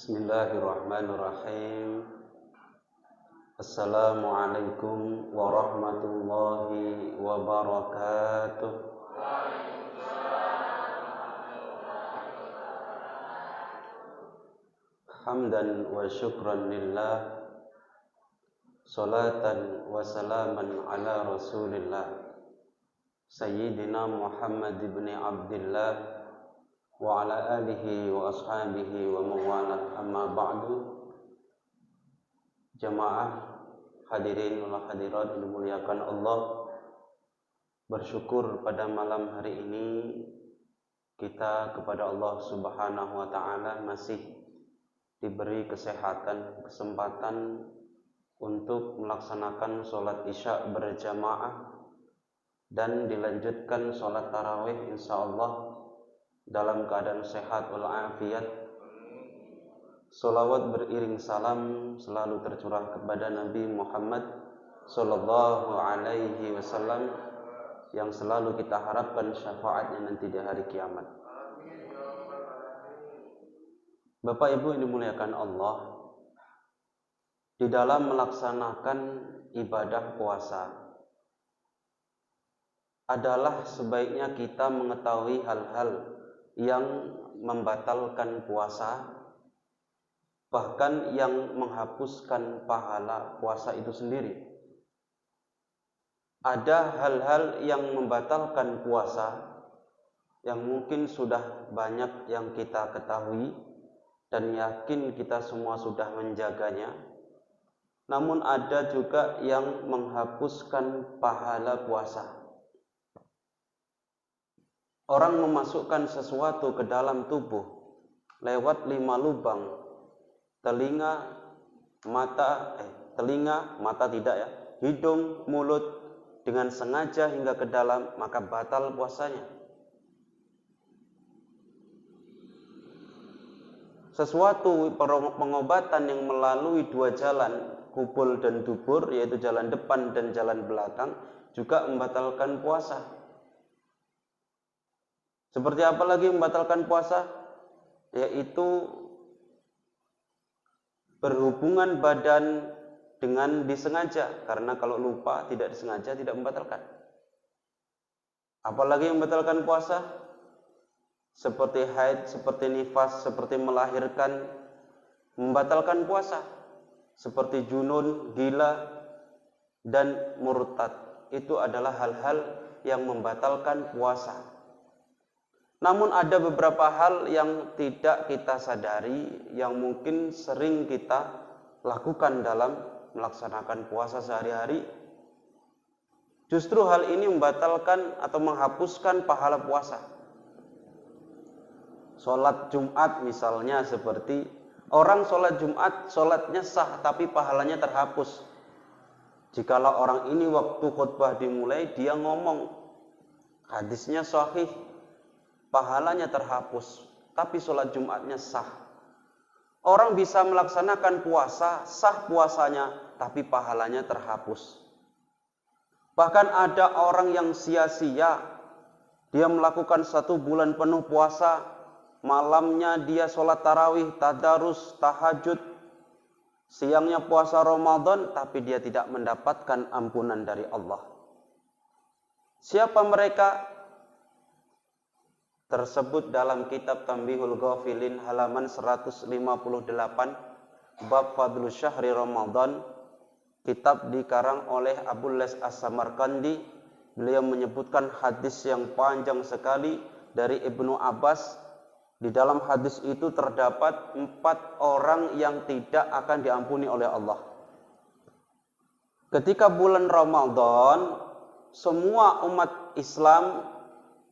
Bismillahirrahmanirrahim. Assalamualaikum warahmatullahi wabarakatuh. Hamdan wa syukran lillah, salatan wa salaman ala rasulillah, Sayyidina Muhammad ibn Abdillah wa ala alihi wa ashabihi wa mawalah, amma ba'du. Jamaah hadirin wal hadirat yang dimuliakan Allah, bersyukur pada malam hari ini kita kepada Allah Subhanahu wa taala masih diberi kesempatan untuk melaksanakan sholat isya berjamaah dan dilanjutkan sholat tarawih insyaallah dalam keadaan sehat walafiat. Salawat beriring salam selalu tercurah kepada Nabi Muhammad sallallahu alaihi wasallam yang selalu kita harapkan syafaatnya nanti di hari kiamat. Bapak Ibu yang dimuliakan Allah, di dalam melaksanakan ibadah puasa adalah sebaiknya kita mengetahui hal-hal yang membatalkan puasa, bahkan yang menghapuskan pahala puasa itu sendiri. Ada hal-hal yang membatalkan puasa yang mungkin sudah banyak yang kita ketahui dan yakin kita semua sudah menjaganya. Namun ada juga yang menghapuskan pahala puasa. Orang memasukkan sesuatu ke dalam tubuh lewat 5 lubang, telinga, mata tidak ya, hidung, mulut, dengan sengaja hingga ke dalam, maka batal puasanya. Sesuatu pengobatan yang melalui 2 jalan, kubul dan dubur, yaitu jalan depan dan jalan belakang, juga membatalkan puasa. Seperti apa lagi membatalkan puasa? Yaitu berhubungan badan dengan disengaja, karena kalau lupa tidak disengaja tidak membatalkan. Apalagi yang membatalkan puasa? Seperti haid, seperti nifas, seperti melahirkan, membatalkan puasa. Seperti junun, gila, dan murtad. Itu adalah hal-hal yang membatalkan puasa. Namun ada beberapa hal yang tidak kita sadari, yang mungkin sering kita lakukan dalam melaksanakan puasa sehari-hari. Justru hal ini membatalkan atau menghapuskan pahala puasa. Sholat Jumat misalnya, seperti orang sholat Jumat, sholatnya sah tapi pahalanya terhapus. Jikalau orang ini waktu khutbah dimulai dia ngomong, hadisnya sahih, pahalanya terhapus, tapi sholat Jumatnya sah. Orang bisa melaksanakan puasa, sah puasanya, tapi pahalanya terhapus. Bahkan ada orang yang sia-sia, dia melakukan 1 bulan penuh puasa, malamnya dia sholat tarawih, tadarus, tahajud, siangnya puasa Ramadan, tapi dia tidak mendapatkan ampunan dari Allah. Siapa mereka? Tersebut dalam kitab Tanbihul Ghafilin halaman 158, bab Fadlus Syahri Ramadan, kitab dikarang oleh Abu Les As-Samarkandi. Beliau menyebutkan hadis yang panjang sekali dari Ibnu Abbas. Di dalam hadis itu terdapat 4 orang yang tidak akan diampuni oleh Allah. Ketika bulan Ramadan, semua umat Islam,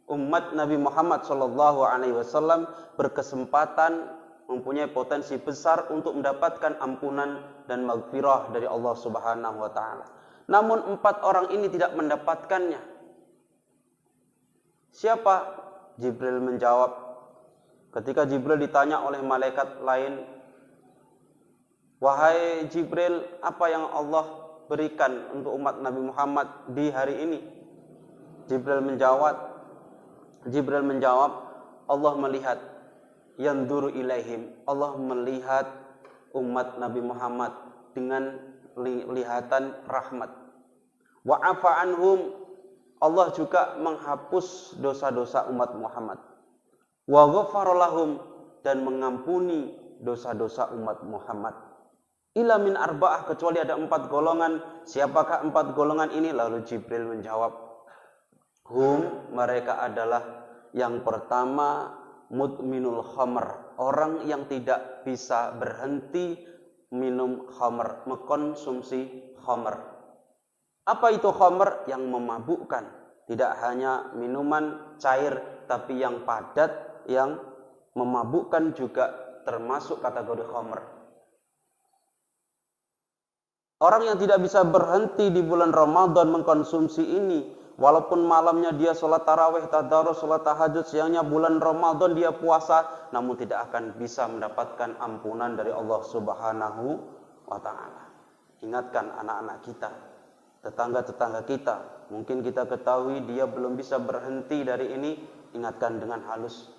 umat Nabi Muhammad SAW berkesempatan, mempunyai potensi besar untuk mendapatkan ampunan dan maghfirah dari Allah Subhanahu wa taala. Namun 4 orang ini tidak mendapatkannya. Siapa? Jibril menjawab. Ketika Jibril ditanya oleh malaikat lain, "Wahai Jibril, apa yang Allah berikan untuk umat Nabi Muhammad di hari ini?" Jibril menjawab, Allah melihat Yanzuru ilaihim. Allah melihat umat Nabi Muhammad dengan lihatan rahmat. Wa afa anhum. Allah juga menghapus dosa-dosa umat Muhammad. Wa ghafara lahum, dan mengampuni dosa-dosa umat Muhammad. Ila min arba'ah, kecuali ada 4 golongan. Siapakah 4 golongan ini? Lalu Jibril menjawab, hum, mereka adalah yang pertama mudminul khamr, orang yang tidak bisa berhenti minum khamr, mengkonsumsi khamr. Apa itu khamr? Yang memabukkan. Tidak hanya minuman cair, tapi yang padat, yang memabukkan juga termasuk kategori khamr. Orang yang tidak bisa berhenti di bulan Ramadan mengkonsumsi ini, walaupun malamnya dia sholat tarawih, tadarus, sholat tahajud, siangnya bulan Ramadan dia puasa, namun tidak akan bisa mendapatkan ampunan dari Allah Subhanahu wa ta'ala. Ingatkan anak-anak kita, tetangga-tetangga kita, mungkin kita ketahui dia belum bisa berhenti dari ini, ingatkan dengan halus.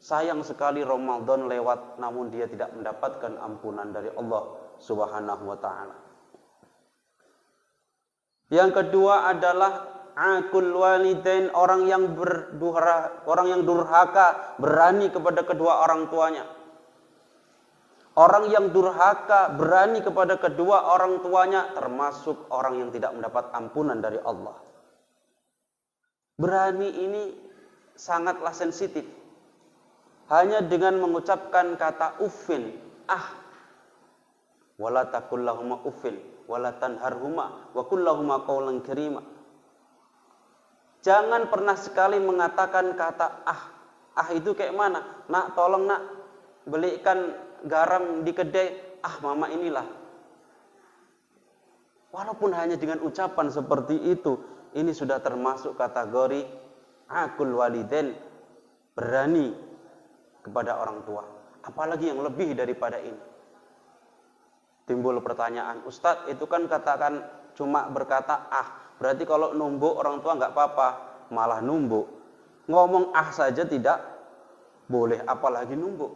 Sayang sekali Ramadan lewat, namun dia tidak mendapatkan ampunan dari Allah Subhanahu wa ta'ala. Yang kedua adalah akul walidain, orang yang durhaka, berani kepada kedua orang tuanya. Orang yang durhaka, berani kepada kedua orang tuanya, termasuk orang yang tidak mendapat ampunan dari Allah. Berani ini sangatlah sensitif. Hanya dengan mengucapkan kata uffin, wala taqul lahuma uffin wala tanharhuma wa qul lahuma qawlan karima. Jangan pernah sekali mengatakan kata itu kayak mana? Nak, tolong nak, belikan garam di kedai. Mama inilah. Walaupun hanya dengan ucapan seperti itu, ini sudah termasuk kategori akul walidain, berani kepada orang tua. Apalagi yang lebih daripada ini. Timbul pertanyaan, Ustadz, itu kan katakan cuma berkata berarti kalau numbuk orang tua nggak apa-apa, malah numbuk. Ngomong saja tidak boleh, apalagi numbuk.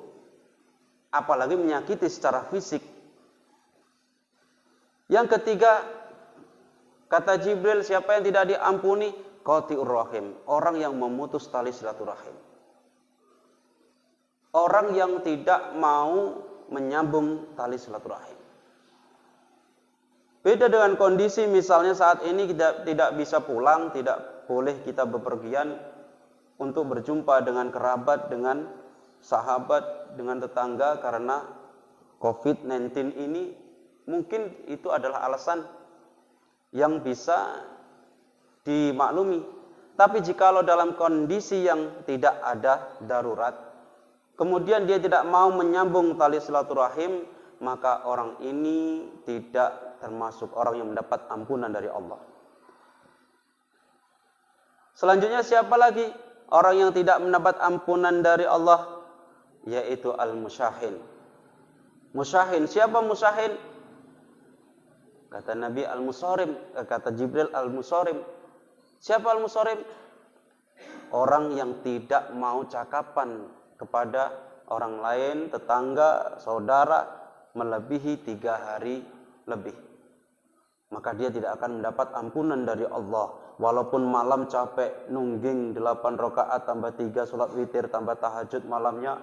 Apalagi menyakiti secara fisik. Yang ketiga, kata Jibril, siapa yang tidak diampuni? Qati'ur rahim, orang yang memutus tali silaturahim. Orang yang tidak mau menyambung tali silaturahim. Beda dengan kondisi misalnya saat ini kita tidak bisa pulang, tidak boleh kita bepergian untuk berjumpa dengan kerabat, dengan sahabat, dengan tetangga karena COVID-19 ini, mungkin itu adalah alasan yang bisa dimaklumi. Tapi jikalau dalam kondisi yang tidak ada darurat, kemudian dia tidak mau menyambung tali silaturahim, maka orang ini tidak termasuk orang yang mendapat ampunan dari Allah. Selanjutnya siapa lagi orang yang tidak mendapat ampunan dari Allah? Yaitu al-musyahin. Musyahin, siapa musyahin? Kata Nabi al-musarim, kata Jibril al-musarim. Siapa al-musarim? Orang yang tidak mau cakapan kepada orang lain, tetangga, saudara, melebihi 3 hari lebih. Maka dia tidak akan mendapat ampunan dari Allah. Walaupun malam capek, nungging 8 rakaat tambah 3 sholat witir tambah tahajud malamnya,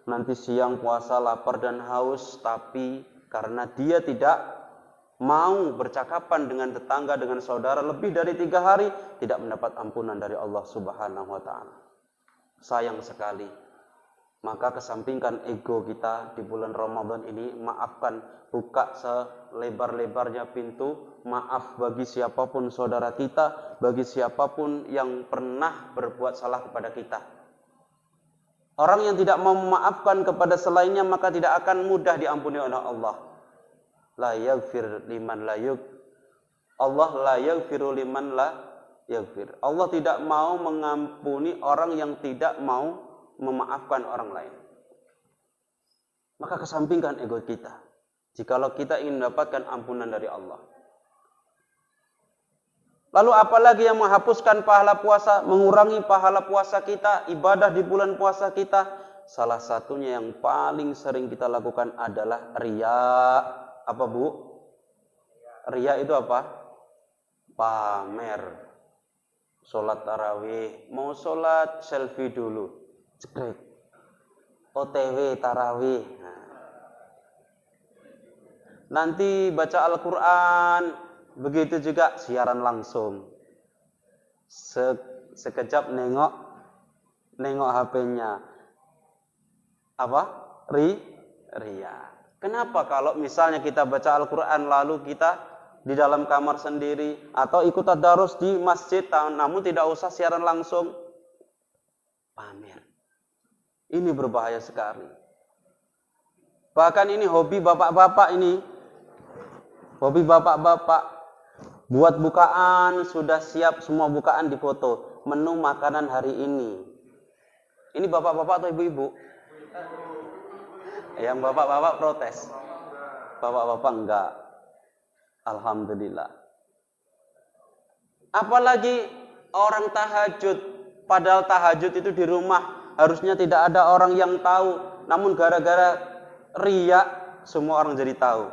nanti siang puasa lapar dan haus, tapi karena dia tidak mau bercakapan dengan tetangga, dengan saudara lebih dari 3 hari, tidak mendapat ampunan dari Allah Subhanahu wa ta'ala. Sayang sekali. Maka kesampingkan ego kita di bulan Ramadan ini, maafkan, buka selebar-lebarnya pintu maaf bagi siapapun saudara kita, bagi siapapun yang pernah berbuat salah kepada kita. Orang yang tidak mau memaafkan kepada selainnya, maka tidak akan mudah diampuni oleh Allah. La yaghfir liman la yug. Allah la yaghfiru liman la yaghfir. Allah tidak mau mengampuni orang yang tidak mau memaafkan orang lain. Maka kesampingkan ego kita. Jikalau kita ingin mendapatkan ampunan dari Allah. Lalu apalagi yang menghapuskan pahala puasa, mengurangi pahala puasa kita, ibadah di bulan puasa kita? salah satunya yang paling sering kita lakukan adalah riya. Apa Bu? Riya itu apa? Pamer. Sholat tarawih, mau sholat selfie dulu, cekrek. OTW tarawih. Nanti baca Al-Quran, begitu juga siaran langsung. Sekejap nengok HP-nya. Apa? Riya. Kenapa kalau misalnya kita baca Al-Quran lalu kita di dalam kamar sendiri atau ikut tadarus di masjid, namun tidak usah siaran langsung, pamer. Ini berbahaya sekali. Bahkan ini hobi bapak-bapak ini. Hobi bapak-bapak. Buat bukaan, sudah siap semua bukaan difoto. Menu makanan hari ini. Ini bapak-bapak atau ibu-ibu? Yang bapak-bapak protes. Bapak-bapak enggak. Alhamdulillah. Apalagi orang tahajud. Padahal tahajud itu di rumah. Harusnya tidak ada orang yang tahu. Namun gara-gara riya, semua orang jadi tahu.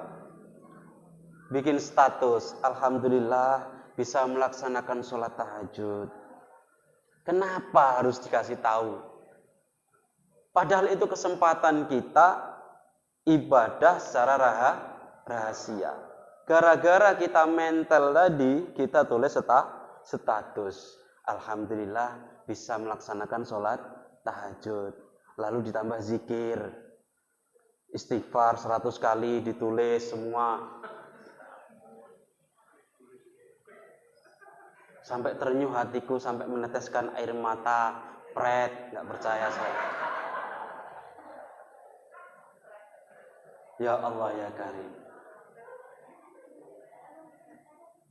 Bikin status, alhamdulillah bisa melaksanakan sholat tahajud. Kenapa harus dikasih tahu? Padahal itu kesempatan kita ibadah secara rahasia. Gara-gara kita mental tadi, kita tulis status. Alhamdulillah bisa melaksanakan sholat tahajud. Lalu ditambah zikir. Istighfar 100 kali ditulis semua. Sampai terenyuh hatiku, sampai meneteskan air mata. Pret, nggak percaya saya. Ya Allah ya Karim.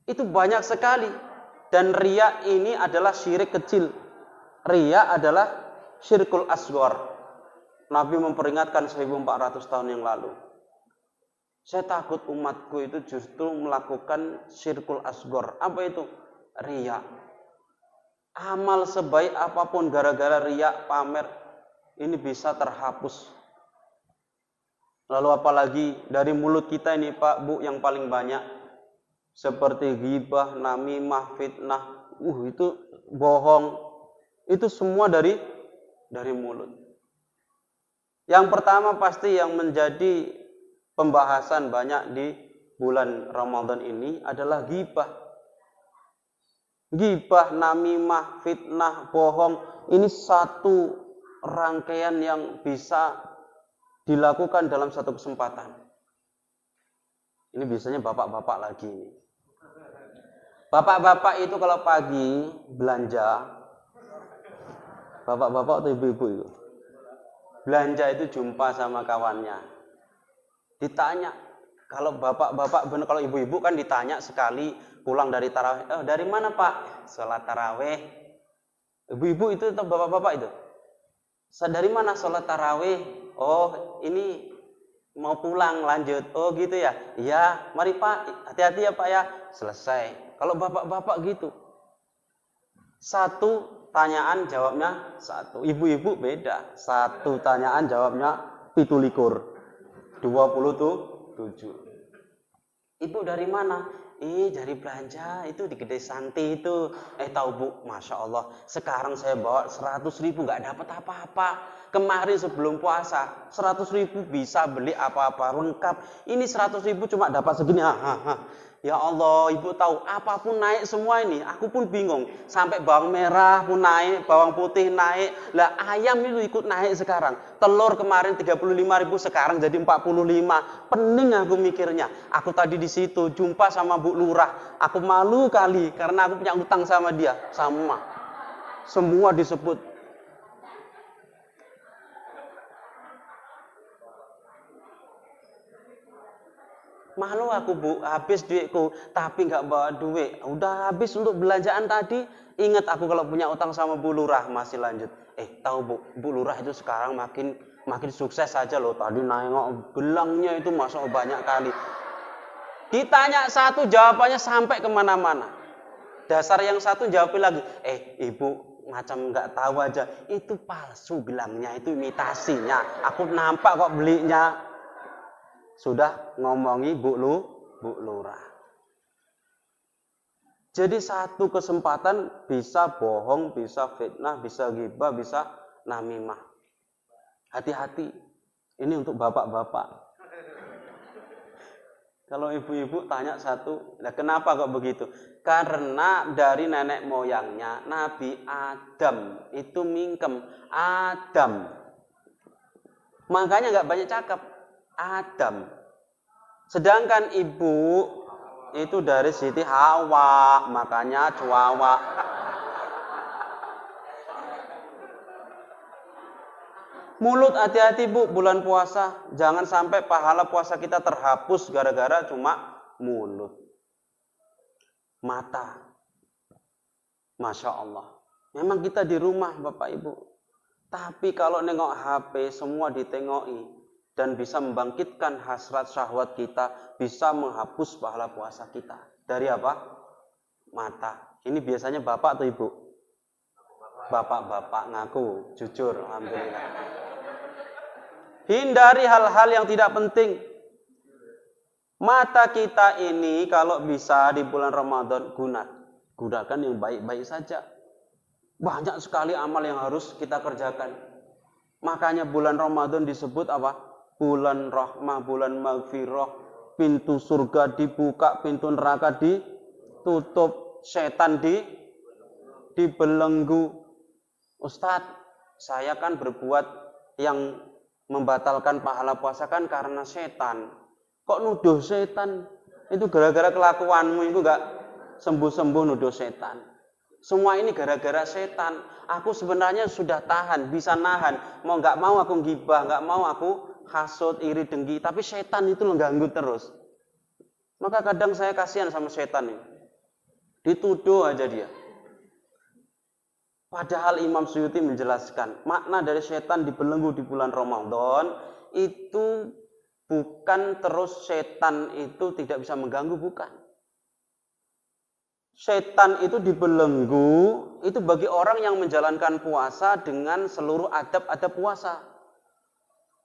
Itu banyak sekali. Dan riya ini adalah syirik kecil. Riya adalah syirkul asghar. Nabi memperingatkan 1400 tahun yang lalu. Saya takut umatku itu justru melakukan syirkul asghar. Apa itu? Riya. Amal sebaik apapun gara-gara riya, pamer, ini bisa terhapus. Lalu apalagi dari mulut kita ini Pak, Bu, yang paling banyak. Seperti ghibah, namimah, fitnah. Itu bohong. Itu semua dari mulut. Yang pertama pasti yang menjadi pembahasan banyak di bulan Ramadan ini adalah ghibah. Ghibah, namimah, fitnah, bohong. Ini satu rangkaian yang bisa dilakukan dalam satu kesempatan. Ini biasanya bapak-bapak lagi. Bapak-bapak itu kalau pagi belanja, bapak-bapak atau ibu-ibu itu belanja itu jumpa sama kawannya. Ditanya, kalau bapak-bapak benar, kalau ibu-ibu kan ditanya sekali pulang dari tarawih. Dari mana Pak? Sholat tarawih. Ibu-ibu itu atau bapak-bapak itu? Dari mana sholat tarawih? Oh, ini mau pulang lanjut. Oh gitu ya? Iya, mari Pak, hati-hati ya Pak ya. Selesai. Kalau bapak-bapak gitu. Satu tanyaan jawabnya satu. Ibu-ibu beda. Satu tanyaan jawabnya 17. 27. Ibu dari mana? Dari belanja itu di Gede Santi itu. Tahu Bu, Masya Allah. Sekarang saya bawa 100.000 nggak dapat apa-apa. Kemarin sebelum puasa 100.000 bisa beli apa-apa lengkap. Ini 100.000 cuma dapat segini. Ya Allah, Ibu tahu apapun naik semua ini. Aku pun bingung. Sampai bawang merah pun naik, bawang putih naik. Lah ayam itu ikut naik sekarang. Telur kemarin 35.000 sekarang jadi 45. Pening aku mikirnya. Aku tadi di situ jumpa sama Bu Lurah. Aku malu kali karena aku punya utang sama dia. Sama. Semua disebut. Malu aku Bu, habis duitku, tapi nggak bawa duit. Udah habis untuk belanjaan tadi. Ingat aku kalau punya utang sama Bu Lurah masih lanjut. Tahu Bu Lurah itu sekarang makin sukses saja loh. Tadi nengok gelangnya itu masuk banyak kali. Ditanya satu jawabannya sampai kemana-mana. Dasar yang satu jawabin lagi. Ibu macam nggak tahu aja. Itu palsu bilangnya, itu imitasinya. Aku nampak kok belinya. Sudah ngomongi Bu Lurah. Jadi satu kesempatan bisa bohong, bisa fitnah, bisa ghibah, bisa namimah. Hati-hati. Ini untuk bapak-bapak. Kalau ibu-ibu tanya satu, nah kenapa kok begitu? Karena dari nenek moyangnya Nabi Adam itu mingkem. Adam. Makanya nggak banyak cakap. Adam. Sedangkan ibu itu dari Siti Hawa, makanya cuawa. Mulut hati-hati Bu, bulan puasa. Jangan sampai pahala puasa kita terhapus gara-gara cuma mulut. Mata. Masya Allah. Memang kita di rumah Bapak Ibu. Tapi kalau nengok HP semua ditengoki. Dan bisa membangkitkan hasrat syahwat kita. Bisa menghapus pahala puasa kita. Dari apa? Mata. Ini biasanya bapak atau ibu? Bapak-bapak ngaku. Jujur, alhamdulillah. Hindari hal-hal yang tidak penting. Mata kita ini kalau bisa di bulan Ramadan gunakan yang baik-baik saja. Banyak sekali amal yang harus kita kerjakan. Makanya bulan Ramadan disebut apa? Bulan rahmah, bulan maghfirah. Pintu surga dibuka, pintu neraka ditutup, setan dibelenggu. Ustadz, saya kan berbuat yang membatalkan pahala puasa kan karena setan. Kok nuduh setan? Itu gara-gara kelakuanmu itu gak sembuh-sembuh nuduh setan. Semua ini gara-gara setan. Aku sebenarnya sudah tahan, bisa nahan. Mau gak mau aku gibah, gak mau aku hasut, iri, dengki. Tapi setan itu mengganggu terus. Maka kadang saya kasihan sama setan ini. Dituduh aja dia. Padahal Imam Suyuti menjelaskan makna dari setan dibelenggu di bulan Ramadan itu bukan terus setan itu tidak bisa mengganggu, bukan. Setan itu dibelenggu itu bagi orang yang menjalankan puasa dengan seluruh adab-adab puasa.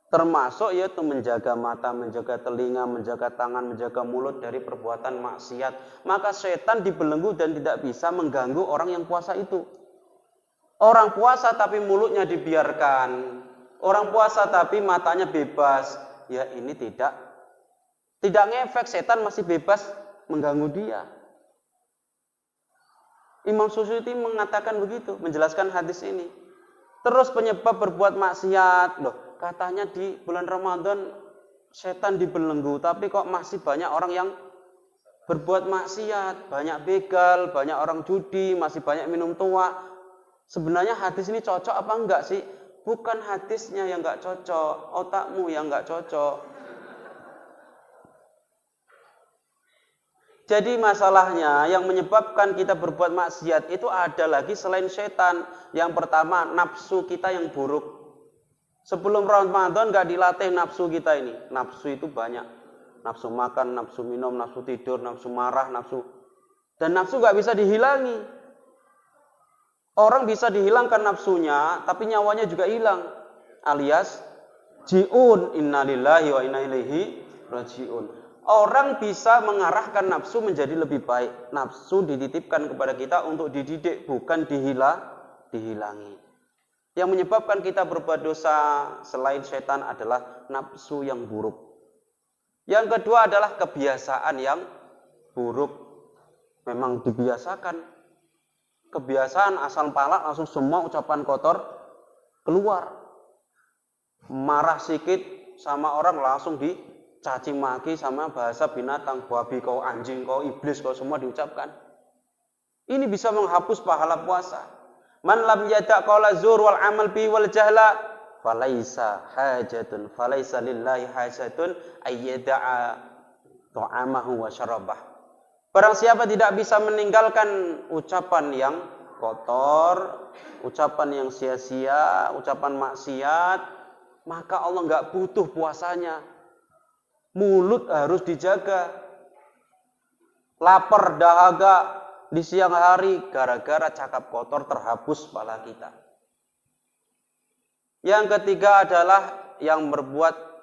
Termasuk yaitu menjaga mata, menjaga telinga, menjaga tangan, menjaga mulut dari perbuatan maksiat. Maka setan dibelenggu dan tidak bisa mengganggu orang yang puasa itu. Orang puasa tapi mulutnya dibiarkan. Orang puasa tapi matanya bebas. Ya ini tidak ngefek, setan masih bebas mengganggu dia. Imam Suyuti mengatakan begitu, menjelaskan hadis ini. Terus penyebab berbuat maksiat. Loh, katanya di bulan Ramadan setan dibelenggu, tapi kok masih banyak orang yang berbuat maksiat. Banyak begal, banyak orang judi, masih banyak minum tua. Sebenarnya hadis ini cocok apa enggak sih? Bukan hadisnya yang enggak cocok, otakmu yang enggak cocok. Jadi masalahnya yang menyebabkan kita berbuat maksiat itu ada lagi selain setan. Yang pertama, nafsu kita yang buruk. Sebelum Ramadan enggak dilatih nafsu kita ini. Nafsu itu banyak. Nafsu makan, nafsu minum, nafsu tidur, nafsu marah, nafsu. Dan nafsu enggak bisa dihilangi. Orang bisa dihilangkan nafsunya, tapi nyawanya juga hilang. Alias, ji'un, innalillahi wa inna ilaihi raji'un. Orang bisa mengarahkan nafsu menjadi lebih baik. Nafsu dititipkan kepada kita untuk dididik, bukan dihilangi. Yang menyebabkan kita berbuat dosa selain setan adalah nafsu yang buruk. Yang kedua adalah kebiasaan yang buruk. Memang dibiasakan. Kebiasaan asal palak langsung semua ucapan kotor keluar. Marah sedikit sama orang langsung dicaci maki sama bahasa binatang. Babi kau, anjing kau, iblis kau, semua diucapkan. Ini bisa menghapus pahala puasa. Man lam yada' qawla zur wal amal bi wal jahla falaisa lillahi hajatun ayyada'a ta'amahu wa syarabah. Barang siapa tidak bisa meninggalkan ucapan yang kotor, ucapan yang sia-sia, ucapan maksiat, maka Allah nggak butuh puasanya. Mulut harus dijaga. Lapar, dahaga, di siang hari gara-gara cakap kotor terhapus pahala kita. Yang ketiga adalah yang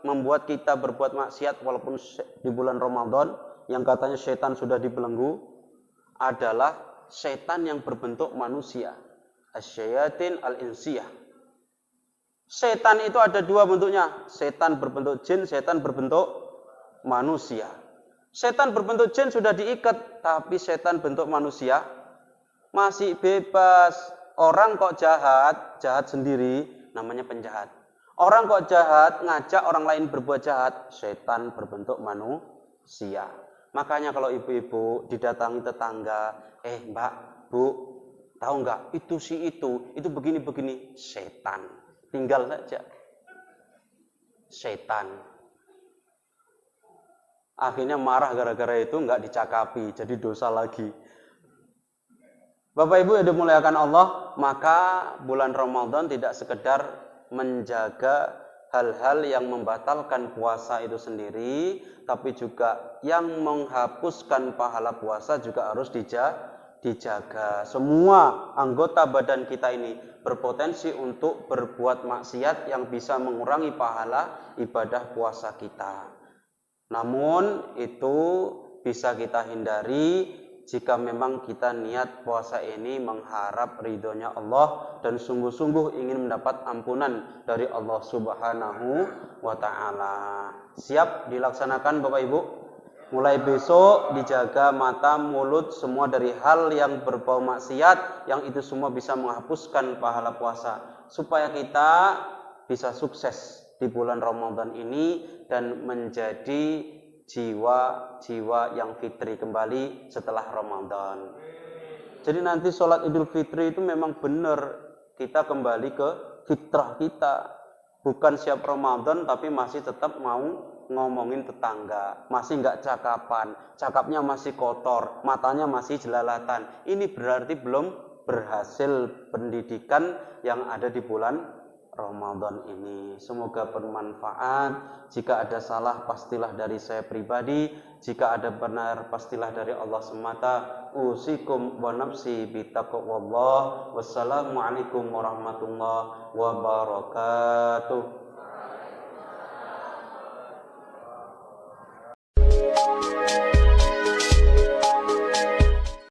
membuat kita berbuat maksiat walaupun di bulan Ramadan, yang katanya setan sudah dibelenggu, adalah setan yang berbentuk manusia. Asyayatin al-insiyah. Setan itu ada dua bentuknya. Setan berbentuk jin, setan berbentuk manusia. Setan berbentuk jin sudah diikat, tapi setan bentuk manusia masih bebas. Orang kok jahat sendiri, namanya penjahat. Orang kok jahat, ngajak orang lain berbuat jahat, setan berbentuk manusia. Makanya kalau ibu-ibu didatangi tetangga, mbak, bu, tahu nggak? Itu begini-begini, setan. Tinggal saja. Setan. Akhirnya marah gara-gara itu nggak dicakapi, jadi dosa lagi. Bapak Ibu yang dimuliakan Allah, maka bulan Ramadan tidak sekedar menjaga hal-hal yang membatalkan puasa itu sendiri, tapi juga yang menghapuskan pahala puasa juga harus dijaga. Semua anggota badan kita ini berpotensi untuk berbuat maksiat yang bisa mengurangi pahala ibadah puasa kita. Namun itu bisa kita hindari jika memang kita niat puasa ini mengharap ridhonya Allah dan sungguh-sungguh ingin mendapat ampunan dari Allah Subhanahu wa ta'ala. Siap dilaksanakan Bapak Ibu? Mulai besok dijaga mata, mulut, semua dari hal yang berbau maksiat, yang itu semua bisa menghapuskan pahala puasa. Supaya kita bisa sukses di bulan Ramadan ini dan menjadi jiwa-jiwa yang fitri kembali setelah Ramadan. Jadi nanti sholat Idul Fitri itu memang benar kita kembali ke fitrah kita. Bukan siap Ramadan tapi masih tetap mau ngomongin tetangga, masih nggak cakapan, cakapnya masih kotor, matanya masih jelalatan. Ini berarti belum berhasil pendidikan yang ada di bulan Ramadan ini. Semoga bermanfaat. Jika ada salah pastilah dari saya pribadi, jika ada benar pastilah dari Allah semata. Usikum wa nafsi bitaqwallah. Wassalamualaikum warahmatullahi wabarakatuh.